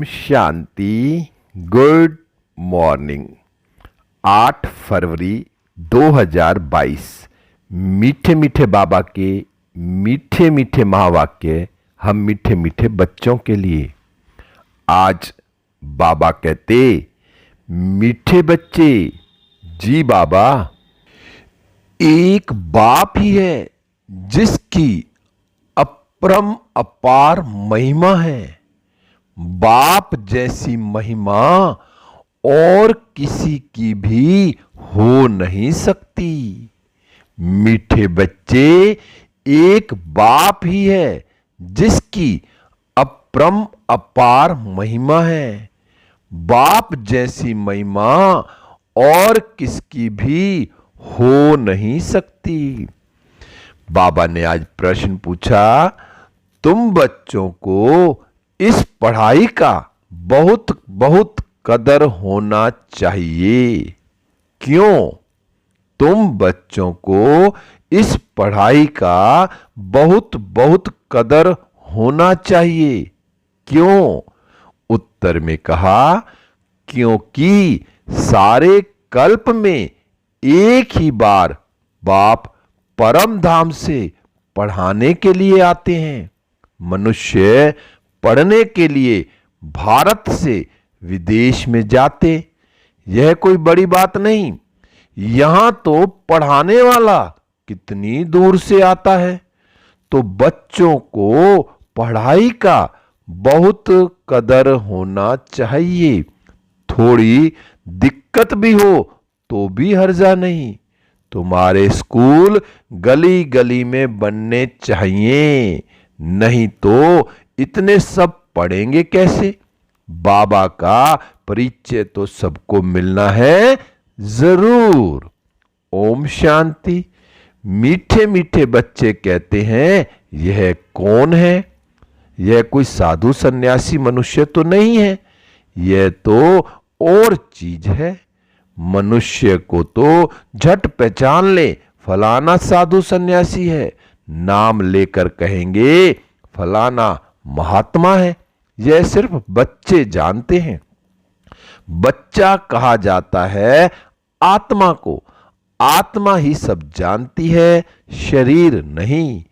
शांति। Good morning. 8 फरवरी 2022। मीठे मीठे बाबा के मीठे मीठे महावाक्य हम मीठे मीठे बच्चों के लिए। आज बाबा कहते, मीठे बच्चे जी बाबा, एक बाप ही है जिसकी अपरम अपार महिमा है। बाप जैसी महिमा और किसी की भी हो नहीं सकती। मीठे बच्चे, एक बाप ही है जिसकी अपरम अपार महिमा है। बाप जैसी महिमा और किसकी भी हो नहीं सकती। बाबा ने आज प्रश्न पूछा, तुम बच्चों को इस पढ़ाई का बहुत बहुत कदर होना चाहिए। क्यों? तुम बच्चों को इस पढ़ाई का बहुत बहुत कदर होना चाहिए। क्यों? उत्तर में कहा, क्योंकि सारे कल्प में एक ही बार बाप परम धाम से पढ़ाने के लिए आते हैं। मनुष्य पढ़ने के लिए भारत से विदेश में जाते, यह कोई बड़ी बात नहीं। यहां तो पढ़ाने वाला कितनी दूर से आता है। तो बच्चों को पढ़ाई का बहुत कदर होना चाहिए। थोड़ी दिक्कत भी हो तो भी हर्जा नहीं। तुम्हारे स्कूल गली गली में बनने चाहिए, नहीं तो इतने सब पढ़ेंगे कैसे। बाबा का परिचय तो सबको मिलना है जरूर। ओम शांति। मीठे मीठे बच्चे कहते हैं, यह कौन है? यह कोई साधु सन्यासी मनुष्य तो नहीं है, यह तो और चीज है। मनुष्य को तो झट पहचान ले, फलाना साधु सन्यासी है। नाम लेकर कहेंगे फलाना महात्मा है। यह सिर्फ बच्चे जानते हैं। बच्चा कहा जाता है आत्मा को। आत्मा ही सब जानती है, शरीर नहीं।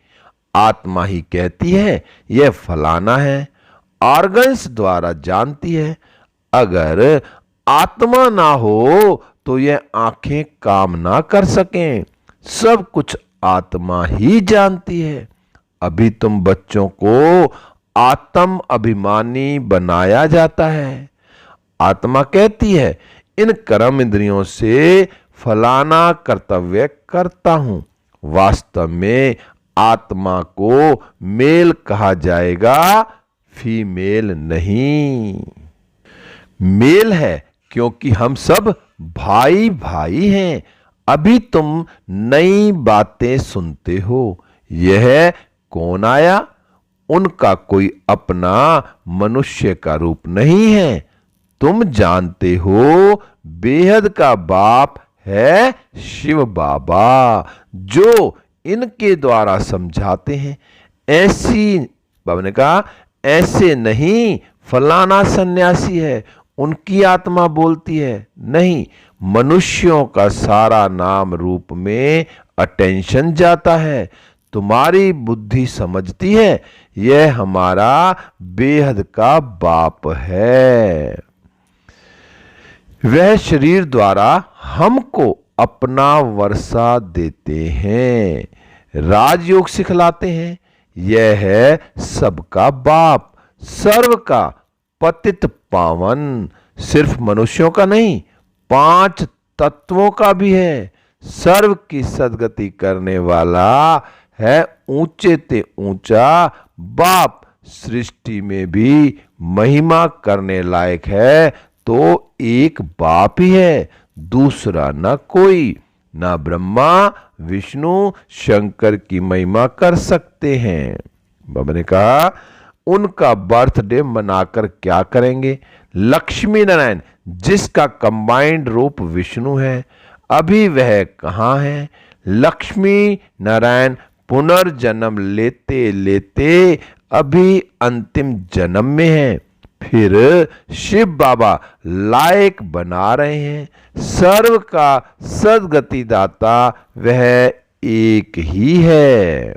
आत्मा ही कहती है यह फलाना है, ऑर्गन्स द्वारा जानती है। अगर आत्मा ना हो तो यह आंखें काम ना कर सकें। सब कुछ आत्मा ही जानती है। अभी तुम बच्चों को आत्म अभिमानी बनाया जाता है। आत्मा कहती है इन कर्म इंद्रियों से फलाना कर्तव्य करता हूं। वास्तव में आत्मा को मेल कहा जाएगा, फीमेल नहीं। मेल है क्योंकि हम सब भाई भाई हैं। अभी तुम नई बातें सुनते हो। यह कौन आया? उनका कोई अपना मनुष्य का रूप नहीं है। तुम जानते हो बेहद का बाप है शिव बाबा, जो इनके द्वारा समझाते हैं। ऐसी बाबा ने कहा, ऐसे नहीं फलाना सन्यासी है, उनकी आत्मा बोलती है। नहीं, मनुष्यों का सारा नाम रूप में अटेंशन जाता है। तुम्हारी बुद्धि समझती है यह हमारा बेहद का बाप है। वह शरीर द्वारा हमको अपना वर्षा देते हैं, राजयोग सिखलाते हैं। यह है सबका बाप, सर्व का पतित पावन। सिर्फ मनुष्यों का नहीं, 5 तत्वों का भी है। सर्व की सदगति करने वाला है ऊंचे ते ऊंचा बाप। सृष्टि में भी महिमा करने लायक है तो एक बाप ही है, दूसरा न कोई। ना ब्रह्मा विष्णु शंकर की महिमा कर सकते हैं। बाबा ने कहा उनका बर्थडे मनाकर क्या करेंगे। लक्ष्मी नारायण जिसका कंबाइंड रूप विष्णु है, अभी वह कहाँ है? लक्ष्मी नारायण पुनर्जन्म लेते लेते अभी अंतिम जन्म में है। फिर शिव बाबा लायक बना रहे हैं। सर्व का सद्गति दाता वह एक ही है।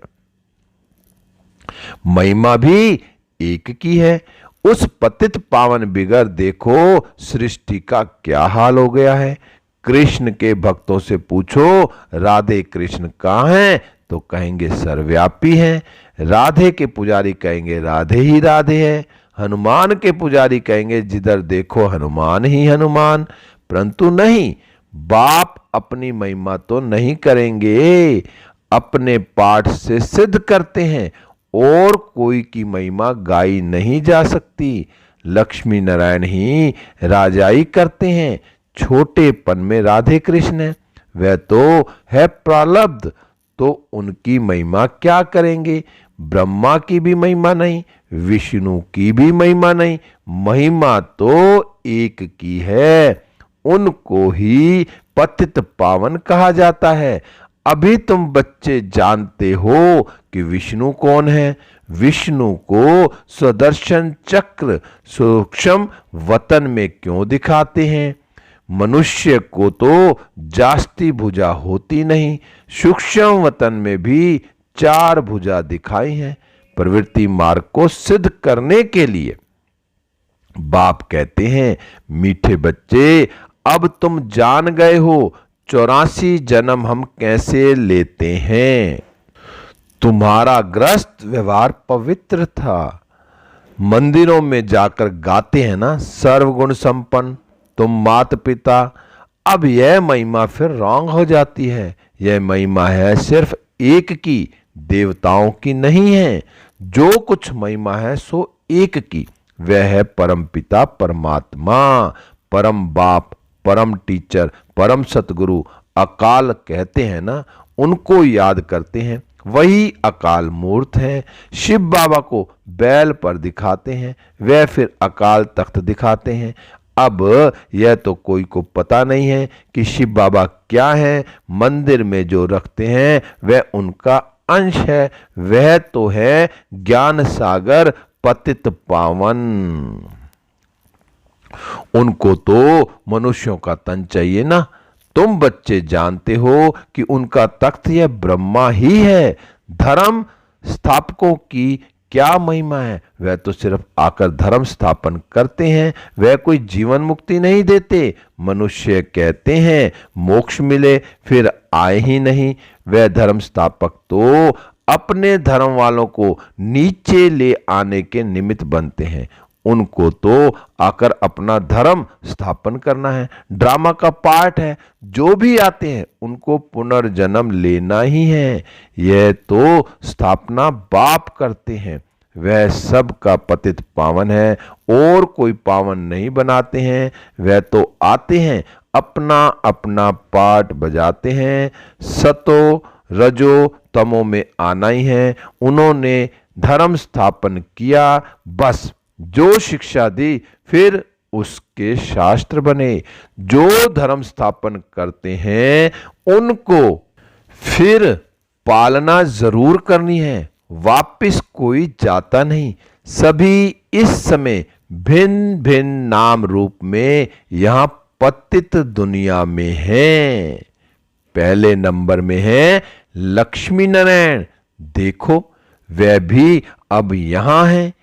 महिमा भी एक की है। उस पतित पावन बिगर देखो सृष्टि का क्या हाल हो गया है। कृष्ण के भक्तों से पूछो राधे कृष्ण कहाँ हैं, तो कहेंगे सर्वव्यापी हैं। राधे के पुजारी कहेंगे राधे ही राधे है। हनुमान के पुजारी कहेंगे जिधर देखो हनुमान ही हनुमान। परंतु नहीं, बाप अपनी महिमा तो नहीं करेंगे, अपने पाठ से सिद्ध करते हैं और कोई की महिमा गाई नहीं जा सकती। लक्ष्मी नारायण ही राजाई करते हैं। छोटेपन में राधे कृष्ण है, वह तो है प्रारब्ध, तो उनकी महिमा क्या करेंगे। ब्रह्मा की भी महिमा नहीं, विष्णु की भी महिमा नहीं, महिमा तो एक की है। उनको ही पतित पावन कहा जाता है। अभी तुम बच्चे जानते हो कि विष्णु कौन है। विष्णु को सुदर्शन चक्र सूक्ष्म वतन में क्यों दिखाते हैं। मनुष्य को तो जास्ती भुजा होती नहीं, सूक्ष्म वतन में भी 4 भुजा दिखाई हैं। प्रवृत्ति मार्ग को सिद्ध करने के लिए बाप कहते हैं मीठे बच्चे, अब तुम जान गए हो 84 जन्म हम कैसे लेते हैं। तुम्हारा ग्रस्त व्यवहार पवित्र था। मंदिरों में जाकर गाते हैं ना सर्वगुण संपन्न तुम माता पिता। अब यह महिमा फिर रॉन्ग हो जाती है। यह महिमा है सिर्फ एक की, देवताओं की नहीं है। जो कुछ महिमा है सो एक की, वह है परम पिता परमात्मा, परम बाप, परम टीचर, परम सतगुरु। अकाल कहते हैं ना, उनको याद करते हैं, वही अकाल मूर्त है। शिव बाबा को बैल पर दिखाते हैं, वह फिर अकाल तख्त दिखाते हैं। अब यह तो कोई को पता नहीं है कि शिव बाबा क्या है। मंदिर में जो रखते हैं वह उनका अंश है, वह तो है ज्ञान सागर पतित पावन। उनको तो मनुष्यों का तन चाहिए ना। तुम बच्चे जानते हो कि उनका तख्त यह ब्रह्मा ही है। धर्म स्थापकों की क्या महिमा है, वह तो सिर्फ आकर धर्म स्थापन करते हैं, वह कोई जीवन मुक्ति नहीं देते। मनुष्य कहते हैं मोक्ष मिले, फिर आए ही नहीं। वह धर्म स्थापक तो अपने धर्म वालों को नीचे ले आने के निमित्त बनते हैं। उनको तो आकर अपना धर्म स्थापन करना है, ड्रामा का पार्ट है। जो भी आते हैं उनको पुनर्जन्म लेना ही है। यह तो स्थापना बाप करते हैं, वह सब का पतित पावन है और कोई पावन नहीं बनाते हैं। वह तो आते हैं अपना अपना पार्ट बजाते हैं। सतो रजो तमो में आना ही है। उन्होंने धर्म स्थापन किया, बस जो शिक्षा दी फिर उसके शास्त्र बने। जो धर्म स्थापन करते हैं उनको फिर पालना जरूर करनी है, वापिस कोई जाता नहीं। सभी इस समय भिन्न भिन्न नाम रूप में यहां पतित दुनिया में हैं। पहले नंबर में है लक्ष्मी नारायण, देखो वह भी अब यहां है।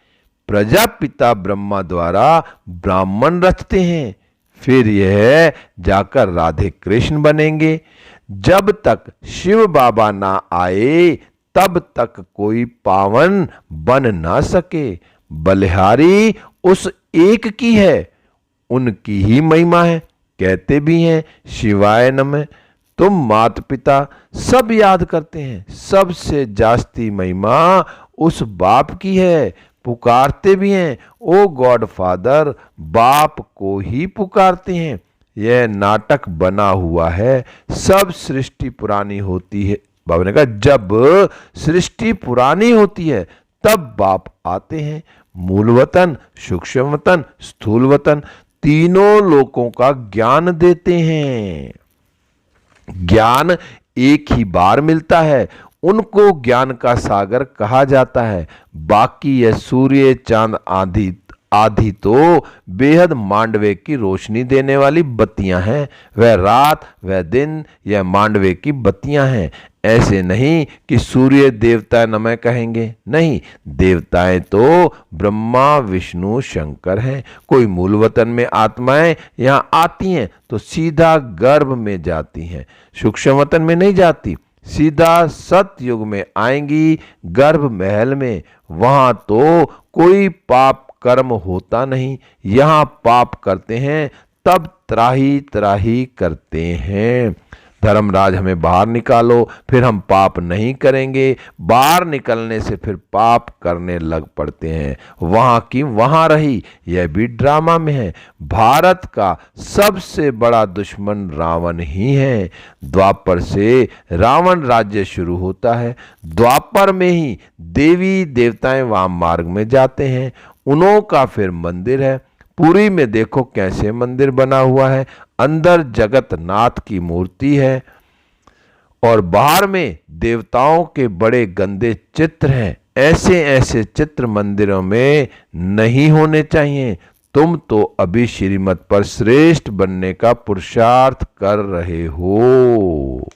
प्रजापिता ब्रह्मा द्वारा ब्राह्मण रचते हैं, फिर यह जाकर राधे कृष्ण बनेंगे। जब तक शिव बाबा ना आए तब तक कोई पावन बन ना सके। बलिहारी उस एक की है, उनकी ही महिमा है। कहते भी हैं शिवाय नमः। तुम माता पिता सब याद करते हैं, सबसे जास्ती महिमा उस बाप की है। पुकारते भी हैं ओ गॉड फादर, बाप को ही पुकारते हैं। यह नाटक बना हुआ है। सब सृष्टि पुरानी होती है, बाबा ने कहा जब सृष्टि पुरानी होती है तब बाप आते हैं। मूल वतन, सूक्ष्म वतन, स्थूल वतन, तीनों लोकों का ज्ञान देते हैं। ज्ञान एक ही बार मिलता है, उनको ज्ञान का सागर कहा जाता है। बाकी यह सूर्य चांद आदि आधी तो बेहद मांडवे की रोशनी देने वाली बत्तियां हैं। वह रात वह दिन यह मांडवे की बत्तियां हैं। ऐसे नहीं कि सूर्य देवता नमः कहेंगे, नहीं, देवताएं तो ब्रह्मा विष्णु शंकर हैं। कोई मूल वतन में आत्माएं यहाँ आती हैं तो सीधा गर्भ में जाती हैं, सूक्ष्म वतन में नहीं जाती, सीधा सतयुग में आएंगी, गर्भ महल में। वहां तो कोई पाप कर्म होता नहीं, यहां पाप करते हैं तब त्राही त्राही करते हैं। धर्मराज हमें बाहर निकालो फिर हम पाप नहीं करेंगे, बाहर निकलने से फिर पाप करने लग पड़ते हैं। वहां की वहां रही, यह भी ड्रामा में है। भारत का सबसे बड़ा दुश्मन रावण ही है। द्वापर से रावण राज्य शुरू होता है। द्वापर में ही देवी देवताएं वाम मार्ग में जाते हैं, उन्हों का फिर मंदिर है। पुरी में देखो कैसे मंदिर बना हुआ है, अंदर जगतनाथ की मूर्ति है और बाहर में देवताओं के बड़े गंदे चित्र हैं। ऐसे ऐसे चित्र मंदिरों में नहीं होने चाहिए। तुम तो अभी श्रीमत पर श्रेष्ठ बनने का पुरुषार्थ कर रहे हो।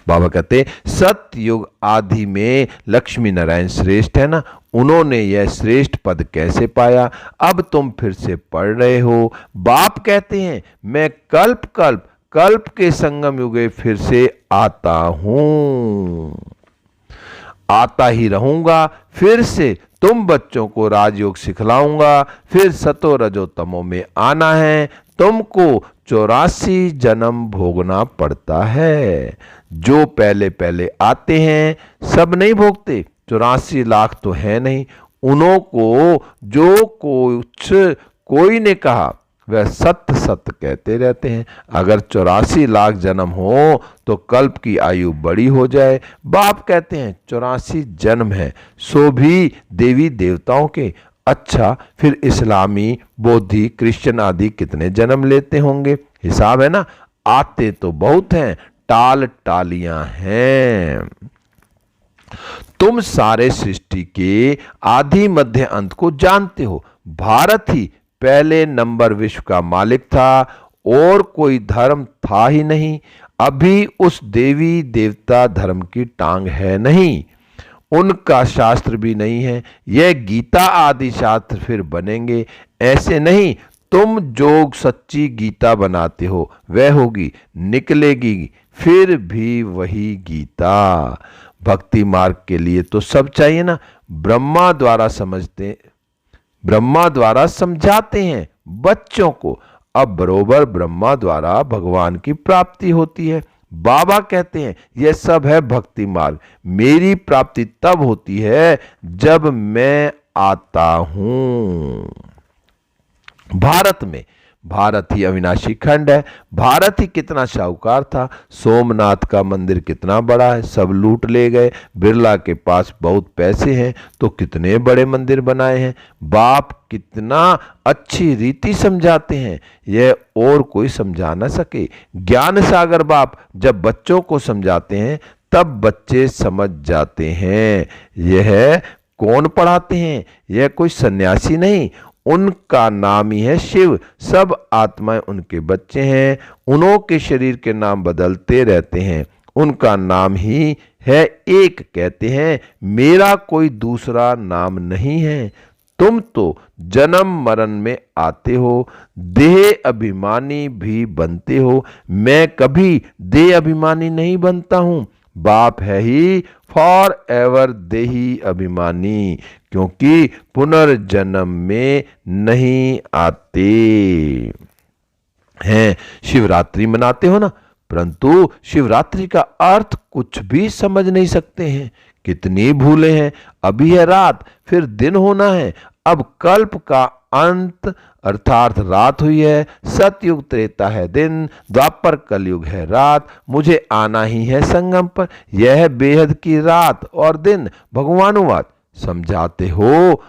बाबा कहते सतयुग आदि में लक्ष्मी नारायण श्रेष्ठ है ना, उन्होंने यह श्रेष्ठ पद कैसे पाया, अब तुम फिर से पढ़ रहे हो। बाप कहते हैं मैं कल्प कल्प कल्प के संगम युगे फिर से आता हूं, आता ही रहूंगा। फिर से तुम बच्चों को राजयोग सिखलाऊंगा। फिर सतो रजो तमो में आना है, तुमको 84 जन्म भोगना पड़ता है। जो पहले पहले आते हैं सब नहीं भोगते, 84 लाख तो है नहीं। उन्हों को जो कुछ कोई ने कहा वह सत्य सत्य कहते रहते हैं। अगर 84 लाख जन्म हो तो कल्प की आयु बड़ी हो जाए। बाप कहते हैं 84 जन्म है, सो भी देवी देवताओं के। अच्छा फिर इस्लामी बौद्धि क्रिश्चियन आदि कितने जन्म लेते होंगे, हिसाब है ना। आते तो बहुत हैं, टाल टालियां हैं। तुम सारे सृष्टि के आदि मध्य अंत को जानते हो। भारत ही पहले नंबर विश्व का मालिक था, और कोई धर्म था ही नहीं। अभी उस देवी देवता धर्म की टांग है नहीं, उनका शास्त्र भी नहीं है। यह गीता आदि शास्त्र फिर बनेंगे। ऐसे नहीं तुम जो सच्ची गीता बनाते हो वह होगी, निकलेगी फिर भी वही गीता। भक्ति मार्ग के लिए तो सब चाहिए ना। ब्रह्मा द्वारा समझाते हैं बच्चों को, अब बरोबर ब्रह्मा द्वारा भगवान की प्राप्ति होती है। बाबा कहते हैं यह सब है भक्ति मार्ग। मेरी प्राप्ति तब होती है जब मैं आता हूं। भारत ही अविनाशी खंड है। भारत ही कितना शाहूकार था। सोमनाथ का मंदिर कितना बड़ा है, सब लूट ले गए। बिरला के पास बहुत पैसे हैं तो कितने बड़े मंदिर बनाए हैं। बाप कितना अच्छी रीति समझाते हैं, यह और कोई समझा ना सके। ज्ञान सागर बाप जब बच्चों को समझाते हैं तब बच्चे समझ जाते हैं। यह कौन पढ़ाते हैं, यह कोई सन्यासी नहीं, उनका नाम ही है शिव। सब आत्माएं उनके बच्चे हैं, उन्हों के शरीर के नाम बदलते रहते हैं। उनका नाम ही है एक, कहते हैं मेरा कोई दूसरा नाम नहीं है। तुम तो जन्म मरण में आते हो, देह अभिमानी भी बनते हो। मैं कभी देह अभिमानी नहीं बनता हूं। बाप है ही फॉर एवर देही अभिमानी, क्योंकि पुनर्जन्म में नहीं आते हैं। शिवरात्रि मनाते हो ना, परंतु शिवरात्रि का अर्थ कुछ भी समझ नहीं सकते हैं। कितनी भूले हैं। अभी है रात, फिर दिन होना है। अब कल्प का अंत अर्थात रात हुई है। सतयुग त्रेता है दिन, द्वापर कलयुग है रात। मुझे आना ही है संगम पर। यह है बेहद की रात और दिन। भगवानुवाद समझाते हो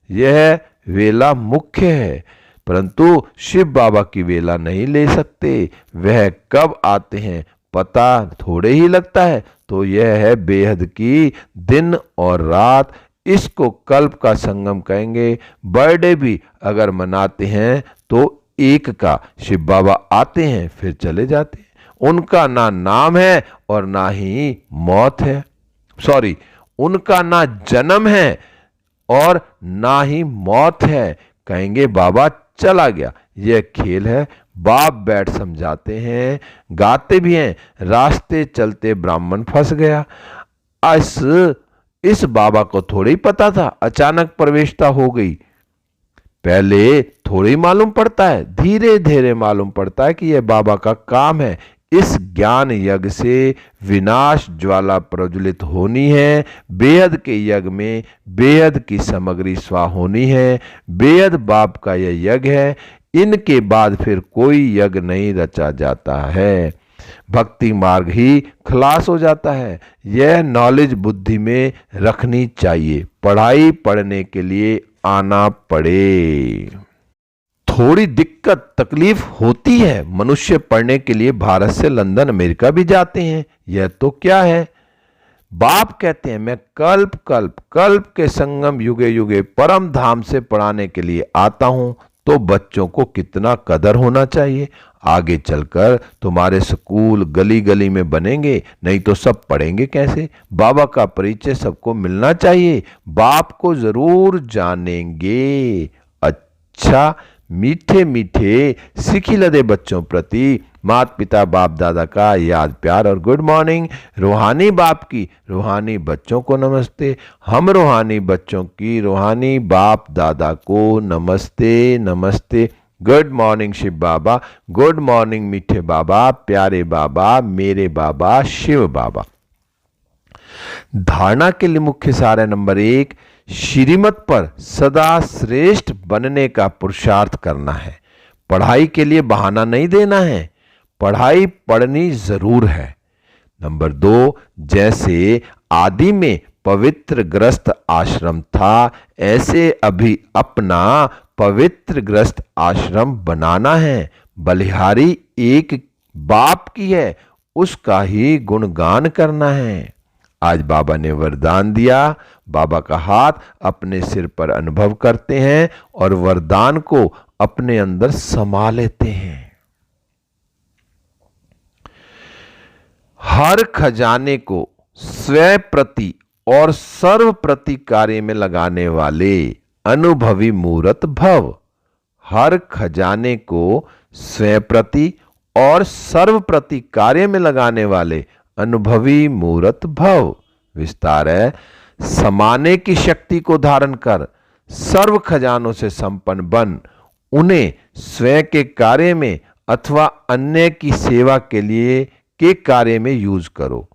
यह वेला मुख्य है, परंतु शिव बाबा की वेला नहीं ले सकते। वह कब आते हैं पता थोड़े ही लगता है। तो यह है बेहद की दिन और रात। इसको कल्प का संगम कहेंगे। बर्थडे भी अगर मनाते हैं तो एक का, शिव बाबा आते हैं फिर चले जाते हैं। उनका ना नाम है और ना ही मौत है, सॉरी, उनका ना जन्म है और ना ही मौत है, कहेंगे बाबा चला गया। यह खेल है। बाप बैठ समझाते हैं, गाते भी हैं, रास्ते चलते ब्राह्मण फंस गया। इस बाबा को थोड़ी ही पता था अचानक प्रवेशता हो गई। पहले थोड़ी ही मालूम पड़ता है, धीरे धीरे मालूम पड़ता है कि यह बाबा का काम है। इस ज्ञान यज्ञ से विनाश ज्वाला प्रज्वलित होनी है। बेहद के यज्ञ में बेहद की सामग्री स्वाह होनी है। बेहद बाप का यह यज्ञ है। इनके बाद फिर कोई यज्ञ नहीं रचा जाता है। भक्ति मार्ग ही खलास हो जाता है। यह नॉलेज बुद्धि में रखनी चाहिए। पढ़ाई पढ़ने के लिए आना पड़े। थोड़ी दिक्कत तकलीफ होती है। मनुष्य पढ़ने के लिए भारत से लंदन अमेरिका भी जाते हैं। यह तो क्या है, बाप कहते हैं मैं कल्प कल्प कल्प के संगम युगे युगे परम धाम से पढ़ाने के लिए आता हूं। तो बच्चों को कितना कदर होना चाहिए। आगे चलकर तुम्हारे स्कूल गली गली में बनेंगे, नहीं तो सब पढ़ेंगे कैसे। बाबा का परिचय सबको मिलना चाहिए। बाप को जरूर जानेंगे। अच्छा, मीठे मीठे सिखी लदे बच्चों प्रति माता पिता बाप दादा का याद प्यार और गुड मॉर्निंग। रूहानी बाप की रूहानी बच्चों को नमस्ते। हम रूहानी बच्चों की रूहानी बाप दादा को नमस्ते नमस्ते। गुड मॉर्निंग शिव बाबा, गुड मॉर्निंग मीठे बाबा, प्यारे बाबा, मेरे बाबा शिव बाबा। धारणा के लिए मुख्य सार है नंबर 1, श्रीमत पर सदा श्रेष्ठ बनने का पुरुषार्थ करना है। पढ़ाई के लिए बहाना नहीं देना है, पढ़ाई पढ़नी जरूर है। नंबर 2, जैसे आदि में पवित्र ग्रस्त आश्रम था, ऐसे अभी अपना पवित्र ग्रस्त आश्रम बनाना है। बलिहारी एक बाप की है, उसका ही गुणगान करना है। आज बाबा ने वरदान दिया। बाबा का हाथ अपने सिर पर अनुभव करते हैं और वरदान को अपने अंदर समा लेते हैं। हर खजाने को स्वयं प्रति और सर्व प्रति कार्य में लगाने वाले अनुभवी मूर्त भव। हर खजाने को स्वयं प्रति और सर्व प्रति कार्य में लगाने वाले अनुभवी मूर्त भव। विस्तार है, समाने की शक्ति को धारण कर सर्व खजानों से संपन्न बन उन्हें स्वयं के कार्य में अथवा अन्य की सेवा के लिए के कार्य में यूज करो।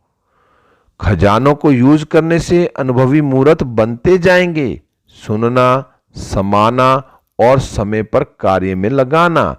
खजानों को यूज करने से अनुभवी मूर्त बनते जाएंगे। सुनना, समाना और समय पर कार्य में लगाना,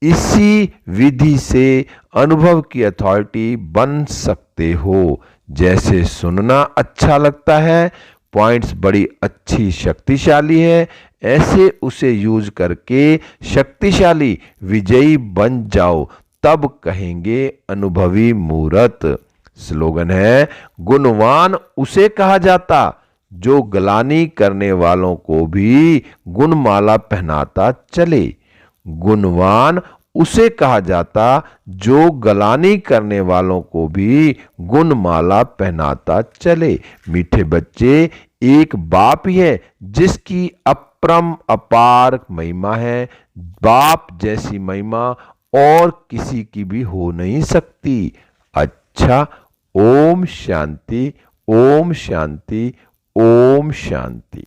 इसी विधि से अनुभव की अथॉरिटी बन सकते हो। जैसे सुनना अच्छा लगता है, पॉइंट्स बड़ी अच्छी शक्तिशाली है, ऐसे उसे यूज करके शक्तिशाली विजयी बन जाओ, तब कहेंगे अनुभवी मूर्त। स्लोगन है, गुणवान उसे कहा जाता जो गलानी करने वालों को भी गुणमाला पहनाता चले। गुणवान उसे कहा जाता जो गलानी करने वालों को भी गुणमाला पहनाता चले। मीठे बच्चे, एक बाप ही है जिसकी अपरम अपार महिमा है। बाप जैसी महिमा और किसी की भी हो नहीं सकती। अच्छा, ओम शांति, ओम शांति, ओम शांति।